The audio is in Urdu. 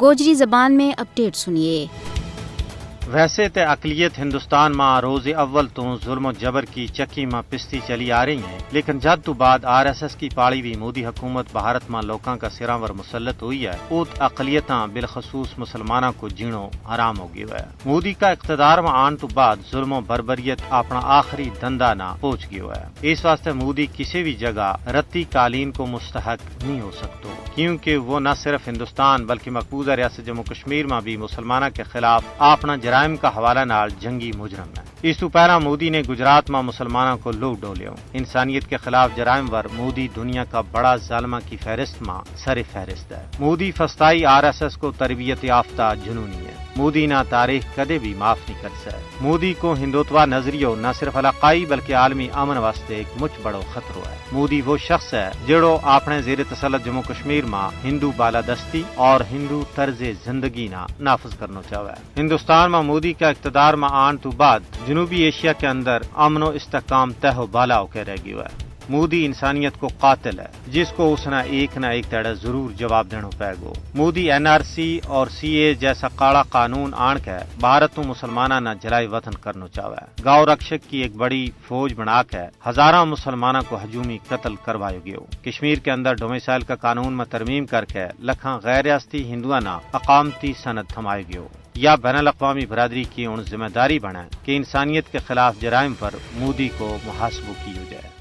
گوجری زبان میں اپڈیٹ سنیے۔ ویسے تے اقلیت ہندوستان ماں روز اول تو ظلم و جبر کی چکی ماں پستی چلی آ رہی ہیں، لیکن جب تو بعد RSS کی پاڑی بھی مودی حکومت بھارت ماں لوکاں کا سراں ور مسلط ہوئی ہے، اوت اقلیتاں بالخصوص مسلمانوں کو جینو حرام ہو گیا ہے۔ مودی کا اقتدار میں آن تو بعد ظلم و بربریت اپنا آخری دندہ نہ پہنچ گیا ہے۔ اس واسطے مودی کسی بھی جگہ رتی قالین کو مستحق نہیں ہو سکتا، کیونکہ وہ نہ صرف ہندوستان بلکہ مقبوضہ ریاست جموں کشمیر میں بھی مسلمانوں کے خلاف اپنا جرائم کا حوالہ نال جنگی مجرم ہے۔ اس تو پہلا مودی نے گجرات میں مسلمانوں کو لوٹ ڈولیا۔ انسانیت کے خلاف جرائم ور مودی دنیا کا بڑا ظالمہ کی فہرست میں سر فہرست ہے۔ مودی فسطائی RSS کو تربیت یافتہ جنونی ہے۔ مودی نہ تاریخ کدے بھی معاف نہیں کر سکے۔ مودی کو ہندوتوا نظریہ نہ صرف علاقائی بلکہ عالمی امن واسطے ایک مچ بڑو خطرہ ہے۔ مودی وہ شخص ہے جڑو اپنے زیر تسلط جموں کشمیر میں ہندو بالادستی اور ہندو طرز زندگی نہ نافذ کرنا چاہتا ہے۔ ہندوستان میں مودی کا اقتدار میں آن تو بعد جنوبی ایشیا کے اندر امن و استحکام تہ و بالا ہو کے رہ گیا ہے۔ مودی انسانیت کو قاتل ہے، جس کو اس نے ایک نہ ایک تڑے ضرور جواب دینا پائے گا۔ مودی NRC اور CA جیسا کالا قانون آن کے بھارت مسلمانہ نہ جلائی وطن کرنا چاہتا ہے۔ گاؤں رکشک کی ایک بڑی فوج بنا کے ہزاروں مسلمانوں کو ہجومی قتل کروایا گیا۔ کشمیر کے اندر ڈومیسائل کا قانون میں ترمیم کر کے لکھاں غیر ریاستی ہندوؤں نہ اقامتی سند تھمائے گیا۔ یا بین الاقوامی برادری کی ان ذمہ داری بنے کہ انسانیت کے خلاف جرائم پر مودی کو محاسبہ کی جائے۔